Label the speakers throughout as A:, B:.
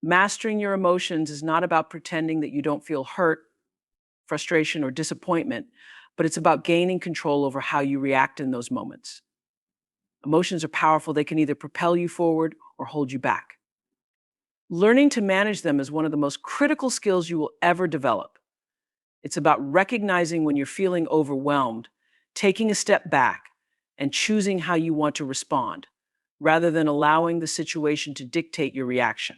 A: Mastering your emotions is not about pretending that you don't feel hurt, frustration, or disappointment, but it's about gaining control over how you react in those moments. Emotions are powerful. They can either propel you forward or hold you back. Learning to manage them is one of the most critical skills you will ever develop. It's about recognizing when you're feeling overwhelmed, taking a step back, and choosing how you want to respond, rather than allowing the situation to dictate your reaction.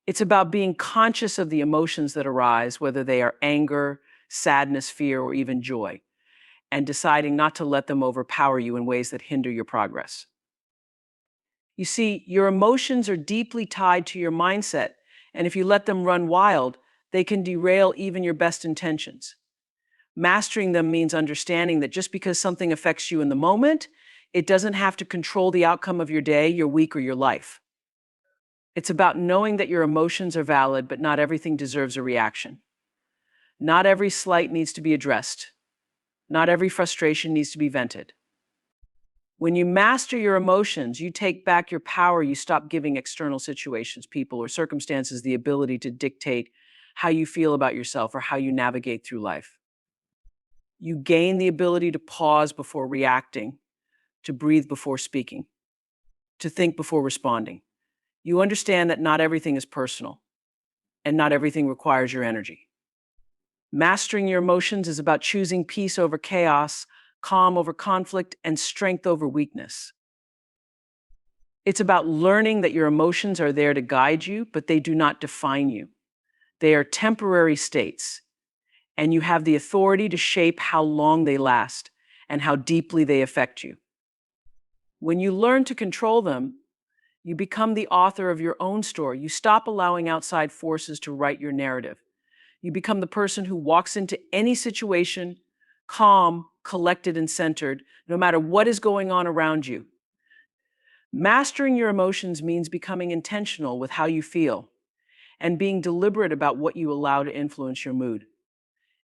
A: It's about being conscious of the emotions that arise, whether they are anger, sadness, fear, or even joy, and deciding not to let them overpower you in ways that hinder your progress. You see, your emotions are deeply tied to your mindset, and if you let them run wild, they can derail even your best intentions. Mastering them means understanding that just because something affects you in the moment, it doesn't have to control the outcome of your day, your week, or your life. It's about knowing that your emotions are valid, but not everything deserves a reaction. Not every slight needs to be addressed. Not every frustration needs to be vented. When you master your emotions, you take back your power. You stop giving external situations, people, or circumstances the ability to dictate how you feel about yourself or how you navigate through life. You gain the ability to pause before reacting, to breathe before speaking, to think before responding. You understand that not everything is personal and not everything requires your energy. Mastering your emotions is about choosing peace over chaos, calm over conflict, and strength over weakness. It's about learning that your emotions are there to guide you, but they do not define you. They are temporary states, and you have the authority to shape how long they last and how deeply they affect you. When you learn to control them, you become the author of your own story. You stop allowing outside forces to write your narrative. You become the person who walks into any situation calm, collected, and centered, no matter what is going on around you. Mastering your emotions means becoming intentional with how you feel and being deliberate about what you allow to influence your mood.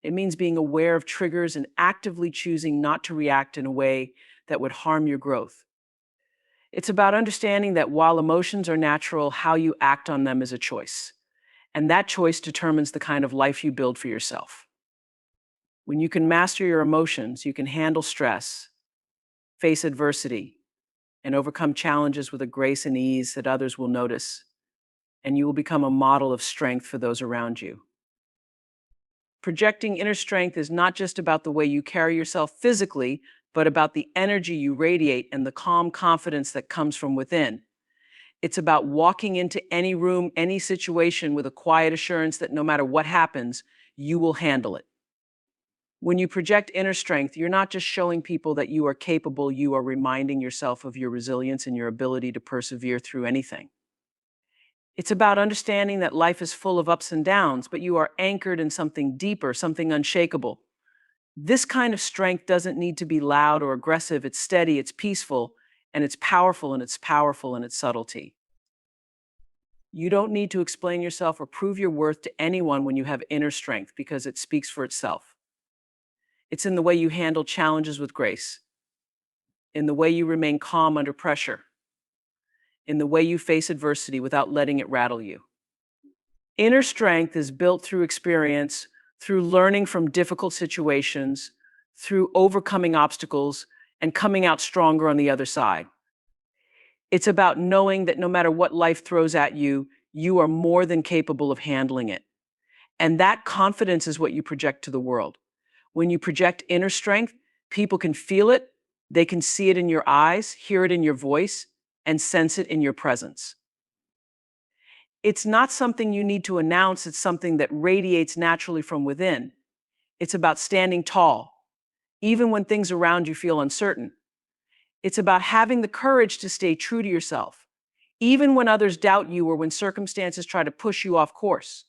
A: It means being aware of triggers and actively choosing not to react in a way that would harm your growth. It's about understanding that while emotions are natural, how you act on them is a choice. And that choice determines the kind of life you build for yourself. When you can master your emotions, you can handle stress, face adversity, and overcome challenges with a grace and ease that others will notice, and you will become a model of strength for those around you. Projecting inner strength is not just about the way you carry yourself physically, but about the energy you radiate and the calm confidence that comes from within. It's about walking into any room, any situation with a quiet assurance that no matter what happens, you will handle it. When you project inner strength, you're not just showing people that you are capable, you are reminding yourself of your resilience and your ability to persevere through anything. It's about understanding that life is full of ups and downs, but you are anchored in something deeper, something unshakable. This kind of strength doesn't need to be loud or aggressive. It's steady, it's peaceful, and it's powerful, and it's powerful in its subtlety. You don't need to explain yourself or prove your worth to anyone when you have inner strength because it speaks for itself. It's in the way you handle challenges with grace, in the way you remain calm under pressure, in the way you face adversity without letting it rattle you. Inner strength is built through experience, through learning from difficult situations, through overcoming obstacles, and coming out stronger on the other side. It's about knowing that no matter what life throws at you, you are more than capable of handling it. And that confidence is what you project to the world. When you project inner strength, people can feel it, they can see it in your eyes, hear it in your voice, and sense it in your presence. It's not something you need to announce, it's something that radiates naturally from within. It's about standing tall, even when things around you feel uncertain. It's about having the courage to stay true to yourself, even when others doubt you or when circumstances try to push you off course.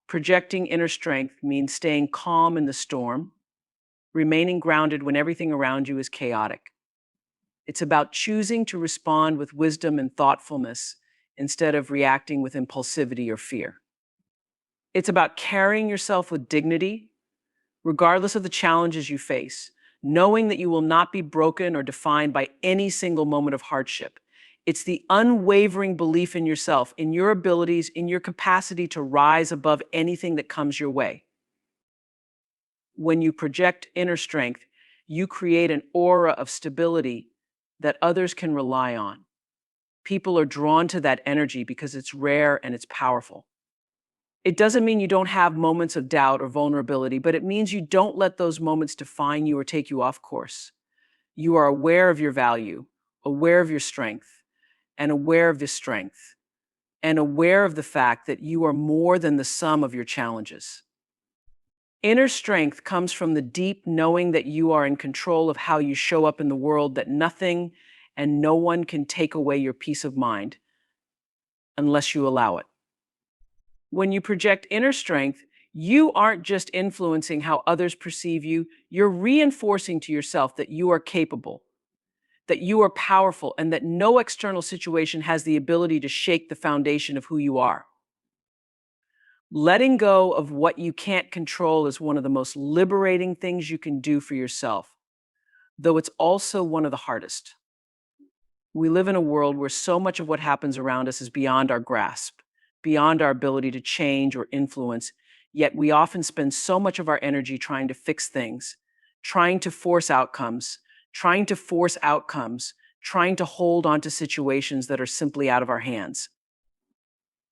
A: Projecting inner strength means staying calm in the storm, remaining grounded when everything around you is chaotic. It's about choosing to respond with wisdom and thoughtfulness instead of reacting with impulsivity or fear. It's about carrying yourself with dignity, regardless of the challenges you face, knowing that you will not be broken or defined by any single moment of hardship. It's the unwavering belief in yourself, in your abilities, in your capacity to rise above anything that comes your way. When you project inner strength, you create an aura of stability that others can rely on. People are drawn to that energy because it's rare and it's powerful. It doesn't mean you don't have moments of doubt or vulnerability, but it means you don't let those moments define you or take you off course. You are aware of your value, aware of your strength, and aware of this strength, and aware of the fact that you are more than the sum of your challenges. Inner strength comes from the deep knowing that you are in control of how you show up in the world, that nothing and no one can take away your peace of mind unless you allow it. When you project inner strength, you aren't just influencing how others perceive you, you're reinforcing to yourself that you are capable, that you are powerful, and that no external situation has the ability to shake the foundation of who you are. Letting go of what you can't control is one of the most liberating things you can do for yourself, though it's also one of the hardest. We live in a world where so much of what happens around us is beyond our grasp, beyond our ability to change or influence, yet we often spend so much of our energy trying to fix things, trying to force outcomes, trying to hold on to situations that are simply out of our hands.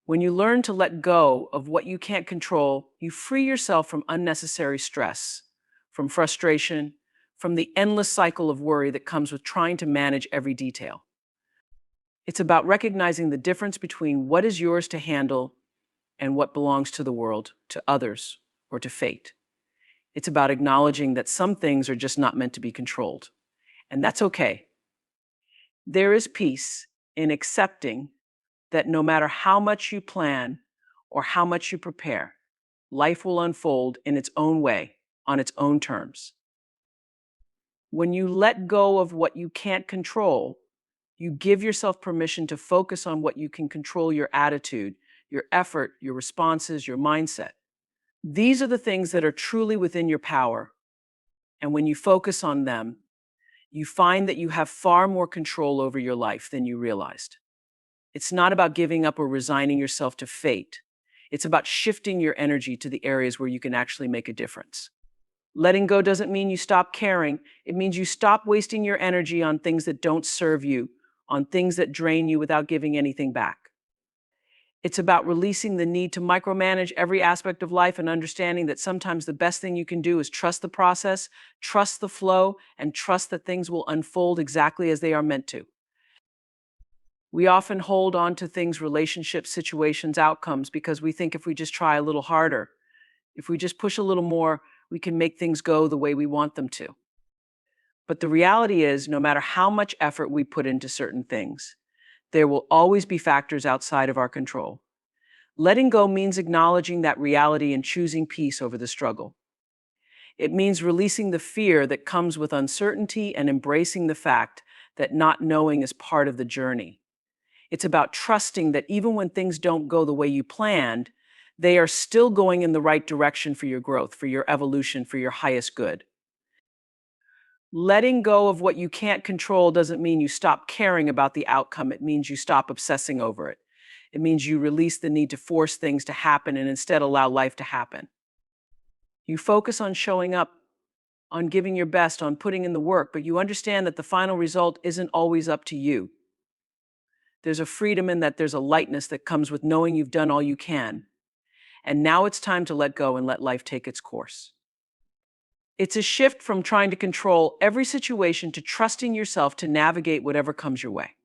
A: When you learn to let go of what you can't control, you free yourself from unnecessary stress, from frustration, from the endless cycle of worry that comes with trying to manage every detail. It's about recognizing the difference between what is yours to handle and what belongs to the world, to others, or to fate. It's about acknowledging that some things are just not meant to be controlled, and that's okay. There is peace in accepting that no matter how much you plan or how much you prepare, life will unfold in its own way, on its own terms. When you let go of what you can't control, you give yourself permission to focus on what you can control: your attitude, your effort, your responses, your mindset. These are the things that are truly within your power. And when you focus on them, you find that you have far more control over your life than you realized. It's not about giving up or resigning yourself to fate. It's about shifting your energy to the areas where you can actually make a difference. Letting go doesn't mean you stop caring. It means you stop wasting your energy on things that don't serve you, on things that drain you without giving anything back. It's about releasing the need to micromanage every aspect of life and understanding that sometimes the best thing you can do is trust the process, trust the flow, and trust that things will unfold exactly as they are meant to. We often hold on to things, relationships, situations, outcomes, because we think if we just try a little harder, if we just push a little more, we can make things go the way we want them to. But the reality is, no matter how much effort we put into certain things, there will always be factors outside of our control. Letting go means acknowledging that reality and choosing peace over the struggle. It means releasing the fear that comes with uncertainty and embracing the fact that not knowing is part of the journey. It's about trusting that even when things don't go the way you planned, they are still going in the right direction for your growth, for your evolution, for your highest good. Letting go of what you can't control doesn't mean you stop caring about the outcome. It means you stop obsessing over it. It means you release the need to force things to happen and instead allow life to happen. You focus on showing up, on giving your best, on putting in the work, but you understand that the final result isn't always up to you. There's a freedom in that, there's a lightness that comes with knowing you've done all you can. And now it's time to let go and let life take its course. It's a shift from trying to control every situation to trusting yourself to navigate whatever comes your way.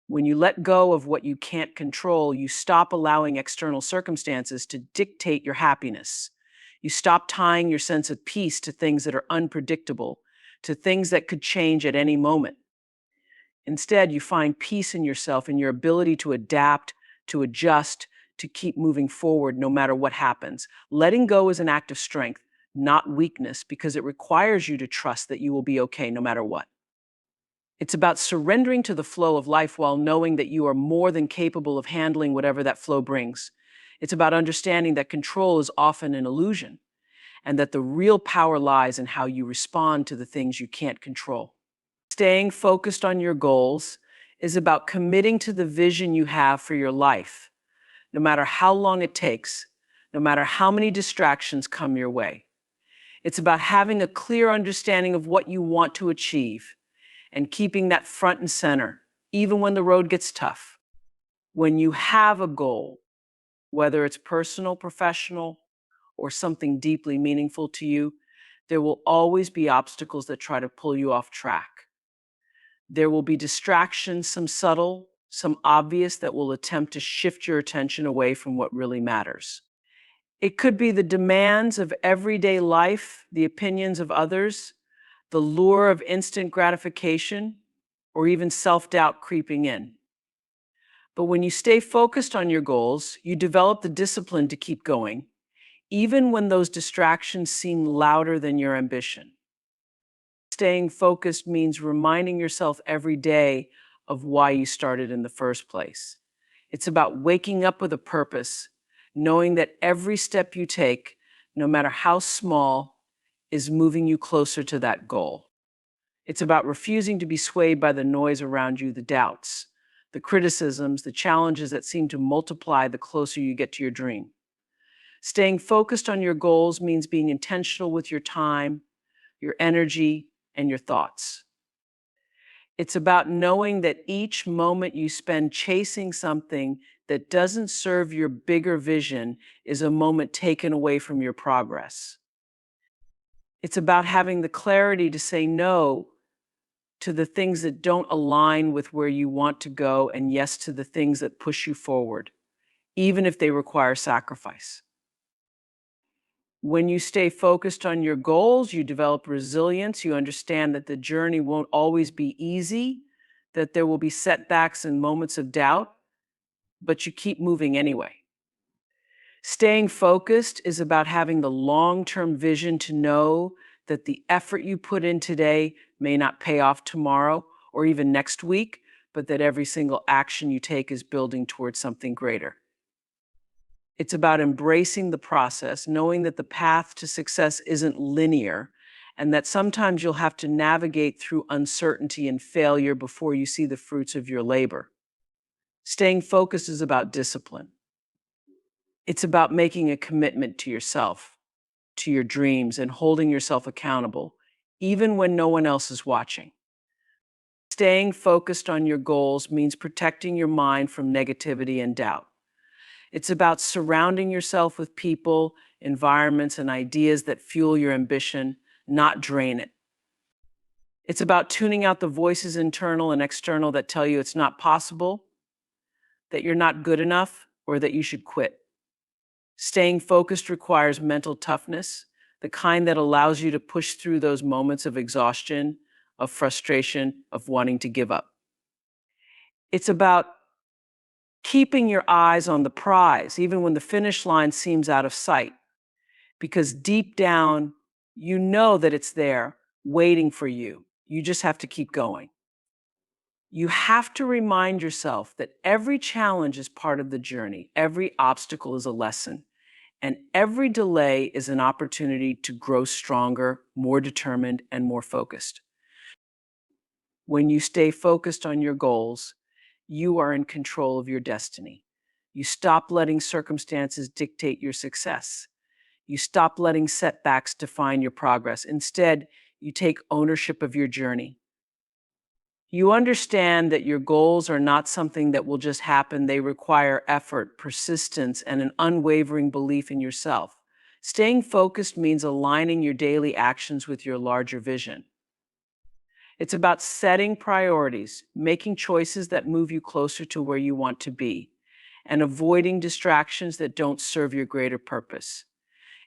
A: When you let go of what you can't control, you stop allowing external circumstances to dictate your happiness. You stop tying your sense of peace to things that are unpredictable, to things that could change at any moment. Instead, you find peace in yourself and your ability to adapt, to adjust, to keep moving forward no matter what happens. Letting go is an act of strength, not weakness, because it requires you to trust that you will be okay no matter what. It's about surrendering to the flow of life while knowing that you are more than capable of handling whatever that flow brings. It's about understanding that control is often an illusion and that the real power lies in how you respond to the things you can't control. Staying focused on your goals, is about committing to the vision you have for your life, no matter how long it takes, no matter how many distractions come your way. It's about having a clear understanding of what you want to achieve and keeping that front and center, even when the road gets tough. When you have a goal, whether it's personal, professional, or something deeply meaningful to you, there will always be obstacles that try to pull you off track. There will be distractions, some subtle, some obvious, that will attempt to shift your attention away from what really matters. It could be the demands of everyday life, the opinions of others, the lure of instant gratification, or even self-doubt creeping in. But when you stay focused on your goals, you develop the discipline to keep going, even when those distractions seem louder than your ambition. Staying focused means reminding yourself every day of why you started in the first place. It's about waking up with a purpose, knowing that every step you take, no matter how small, is moving you closer to that goal. It's about refusing to be swayed by the noise around you, the doubts, the criticisms, the challenges that seem to multiply the closer you get to your dream. Staying focused on your goals means being intentional with your time, your energy, and your thoughts. It's about knowing that each moment you spend chasing something that doesn't serve your bigger vision is a moment taken away from your progress. It's about having the clarity to say no to the things that don't align with where you want to go, and yes to the things that push you forward, even if they require sacrifice. When you stay focused on your goals, you develop resilience. You understand that the journey won't always be easy, that there will be setbacks and moments of doubt, but you keep moving anyway. Staying focused is about having the long-term vision to know that the effort you put in today may not pay off tomorrow or even next week, but that every single action you take is building towards something greater. It's about embracing the process, knowing that the path to success isn't linear, and that sometimes you'll have to navigate through uncertainty and failure before you see the fruits of your labor. Staying focused is about discipline. It's about making a commitment to yourself, to your dreams, and holding yourself accountable, even when no one else is watching. Staying focused on your goals means protecting your mind from negativity and doubt. It's about surrounding yourself with people, environments, and ideas that fuel your ambition, not drain it. It's about tuning out the voices, internal and external, that tell you it's not possible, that you're not good enough, or that you should quit. Staying focused requires mental toughness, the kind that allows you to push through those moments of exhaustion, of frustration, of wanting to give up. It's about keeping your eyes on the prize, even when the finish line seems out of sight, because deep down, you know that it's there, waiting for you. You just have to keep going. You have to remind yourself that every challenge is part of the journey, every obstacle is a lesson, and every delay is an opportunity to grow stronger, more determined, and more focused. When you stay focused on your goals, you are in control of your destiny. You stop letting circumstances dictate your success. You stop letting setbacks define your progress. Instead, you take ownership of your journey. You understand that your goals are not something that will just happen. They require effort, persistence, and an unwavering belief in yourself. Staying focused means aligning your daily actions with your larger vision. It's about setting priorities, making choices that move you closer to where you want to be, and avoiding distractions that don't serve your greater purpose.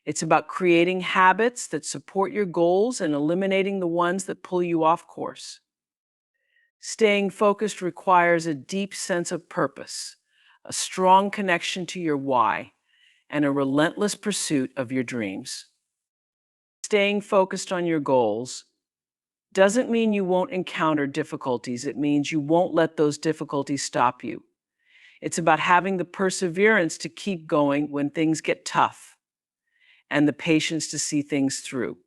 A: It's about creating habits that support your goals and eliminating the ones that pull you off course. Staying focused requires a deep sense of purpose, a strong connection to your why, and a relentless pursuit of your dreams. Staying focused on your goals doesn't mean you won't encounter difficulties. It means you won't let those difficulties stop you. It's about having the perseverance to keep going when things get tough and the patience to see things through,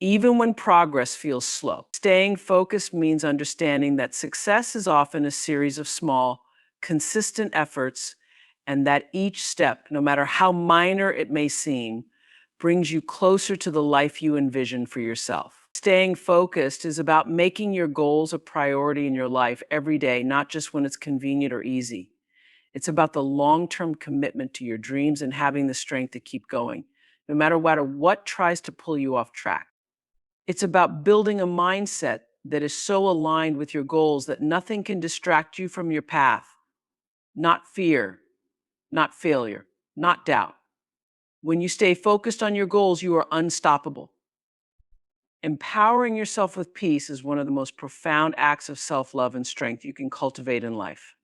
A: even when progress feels slow. Staying focused means understanding that success is often a series of small, consistent efforts, and that each step, no matter how minor it may seem, brings you closer to the life you envision for yourself. Staying focused is about making your goals a priority in your life every day, not just when it's convenient or easy. It's about the long-term commitment to your dreams and having the strength to keep going, no matter what tries to pull you off track. It's about building a mindset that is so aligned with your goals that nothing can distract you from your path. Not fear, not failure, not doubt. When you stay focused on your goals, you are unstoppable. Empowering yourself with peace is one of the most profound acts of self-love and strength you can cultivate in life.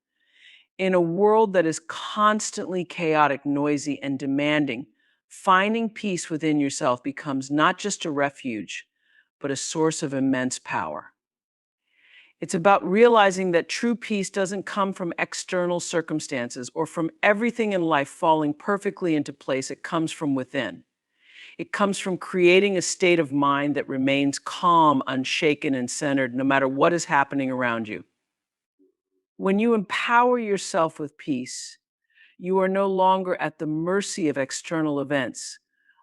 A: In a world that is constantly chaotic, noisy, and demanding, finding peace within yourself becomes not just a refuge, but a source of immense power. It's about realizing that true peace doesn't come from external circumstances or from everything in life falling perfectly into place. It comes from within. It comes from creating a state of mind that remains calm, unshaken, and centered no matter what is happening around you. When you empower yourself with peace, you are no longer at the mercy of external events,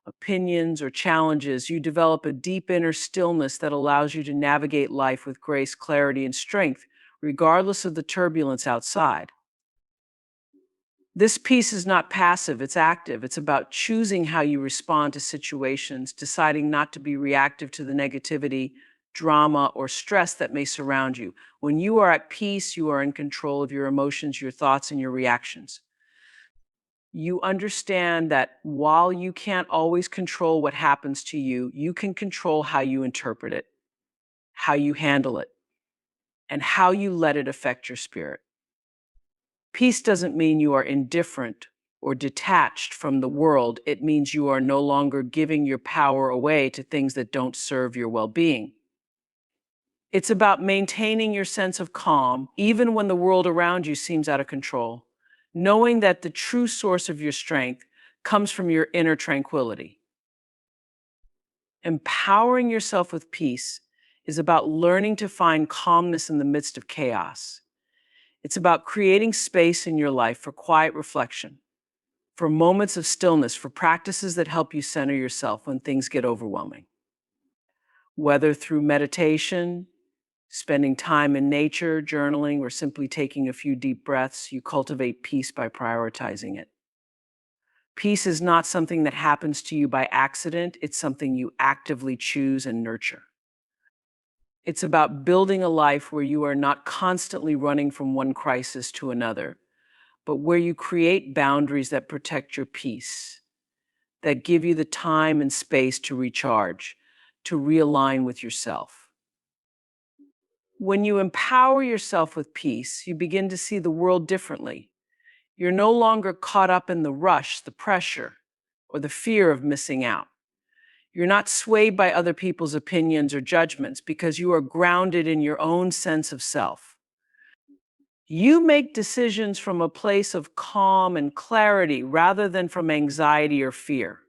A: opinions, or challenges. You develop a deep inner stillness that allows you to navigate life with grace, clarity, and strength, regardless of the turbulence outside. This peace is not passive, it's active. It's about choosing how you respond to situations, deciding not to be reactive to the negativity, drama, or stress that may surround you. When you are at peace, you are in control of your emotions, your thoughts, and your reactions. You understand that while you can't always control what happens to you, you can control how you interpret it, how you handle it, and how you let it affect your spirit. Peace doesn't mean you are indifferent or detached from the world. It means you are no longer giving your power away to things that don't serve your well-being. It's about maintaining your sense of calm, even when the world around you seems out of control, knowing that the true source of your strength comes from your inner tranquility. Empowering yourself with peace is about learning to find calmness in the midst of chaos. It's about creating space in your life for quiet reflection, for moments of stillness, for practices that help you center yourself when things get overwhelming. Whether through meditation, spending time in nature, journaling, or simply taking a few deep breaths, you cultivate peace by prioritizing it. Peace is not something that happens to you by accident, it's something you actively choose and nurture. It's about building a life where you are not constantly running from one crisis to another, but where you create boundaries that protect your peace, that give you the time and space to recharge, to realign with yourself. When you empower yourself with peace, you begin to see the world differently. You're no longer caught up in the rush, the pressure, or the fear of missing out. You're not swayed by other people's opinions or judgments because you are grounded in your own sense of self. You make decisions from a place of calm and clarity rather than from anxiety or fear.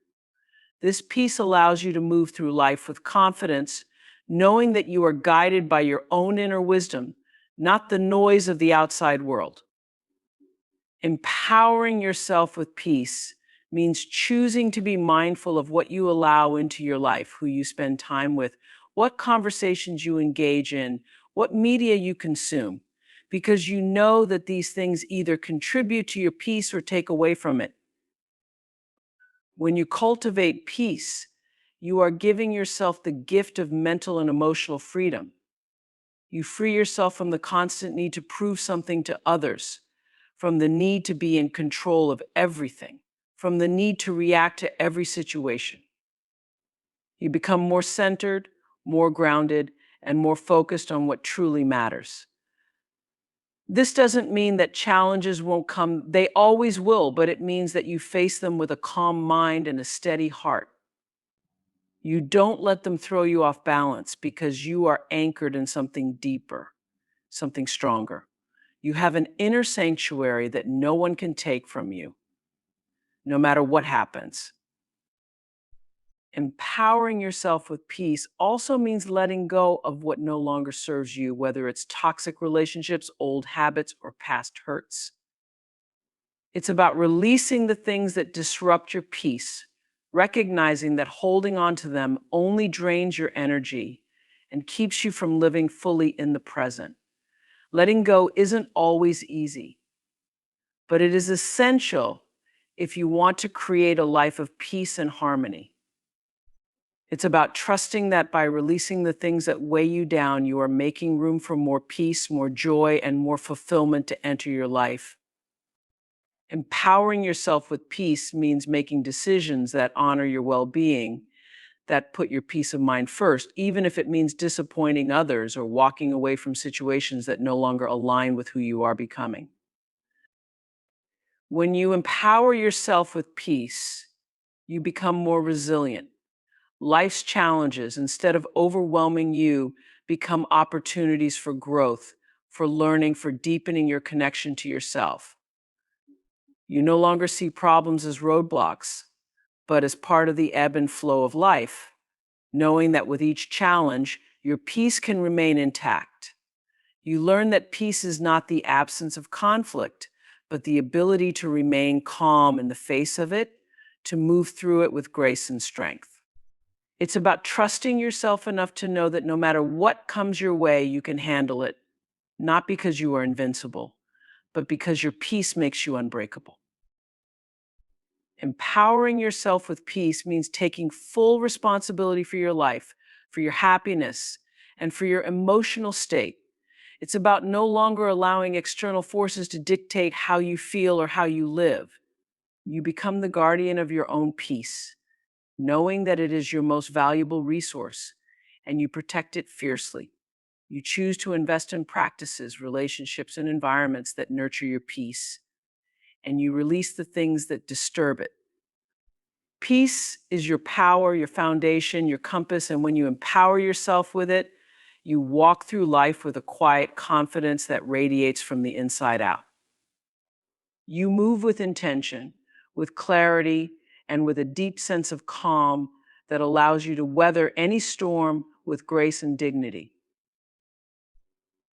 A: This peace allows you to move through life with confidence, knowing that you are guided by your own inner wisdom, not the noise of the outside world. Empowering yourself with peace means choosing to be mindful of what you allow into your life, who you spend time with, what conversations you engage in, what media you consume, because you know that these things either contribute to your peace or take away from it. When you cultivate peace, you are giving yourself the gift of mental and emotional freedom. You free yourself from the constant need to prove something to others, from the need to be in control of everything, from the need to react to every situation. You become more centered, more grounded, and more focused on what truly matters. This doesn't mean that challenges won't come, they always will, but it means that you face them with a calm mind and a steady heart. You don't let them throw you off balance because you are anchored in something deeper, something stronger. You have an inner sanctuary that no one can take from you, no matter what happens. Empowering yourself with peace also means letting go of what no longer serves you, whether it's toxic relationships, old habits, or past hurts. It's about releasing the things that disrupt your peace, recognizing that holding on to them only drains your energy and keeps you from living fully in the present. Letting go isn't always easy, but it is essential if you want to create a life of peace and harmony. It's about trusting that by releasing the things that weigh you down, you are making room for more peace, more joy, and more fulfillment to enter your life. Empowering yourself with peace means making decisions that honor your well being, that put your peace of mind first, even if it means disappointing others or walking away from situations that no longer align with who you are becoming. When you empower yourself with peace, you become more resilient. Life's challenges, instead of overwhelming you, become opportunities for growth, for learning, for deepening your connection to yourself. You no longer see problems as roadblocks, but as part of the ebb and flow of life, knowing that with each challenge, your peace can remain intact. You learn that peace is not the absence of conflict, but the ability to remain calm in the face of it, to move through it with grace and strength. It's about trusting yourself enough to know that no matter what comes your way, you can handle it, not because you are invincible, but because your peace makes you unbreakable. Empowering yourself with peace means taking full responsibility for your life, for your happiness, and for your emotional state. It's about no longer allowing external forces to dictate how you feel or how you live. You become the guardian of your own peace, knowing that it is your most valuable resource, and you protect it fiercely. You choose to invest in practices, relationships, and environments that nurture your peace, and you release the things that disturb it. Peace is your power, your foundation, your compass, and when you empower yourself with it, you walk through life with a quiet confidence that radiates from the inside out. You move with intention, with clarity, and with a deep sense of calm that allows you to weather any storm with grace and dignity.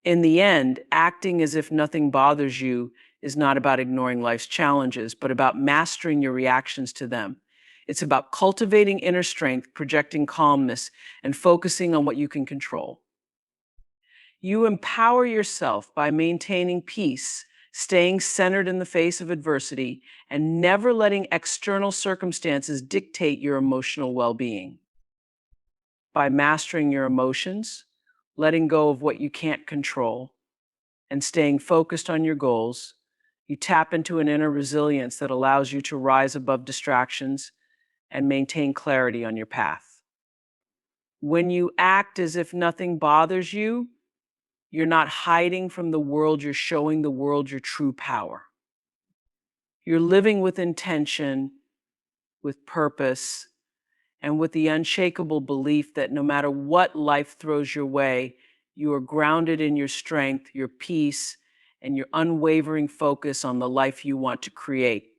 A: In the end, acting as if nothing bothers you is not about ignoring life's challenges, but about mastering your reactions to them. It's about cultivating inner strength, projecting calmness, and focusing on what you can control. You empower yourself by maintaining peace, staying centered in the face of adversity, and never letting external circumstances dictate your emotional well-being. By mastering your emotions, letting go of what you can't control, and staying focused on your goals, you tap into an inner resilience that allows you to rise above distractions and maintain clarity on your path. When you act as if nothing bothers you, you're not hiding from the world, you're showing the world your true power. You're living with intention, with purpose, and with the unshakable belief that no matter what life throws your way, you are grounded in your strength, your peace, and your unwavering focus on the life you want to create.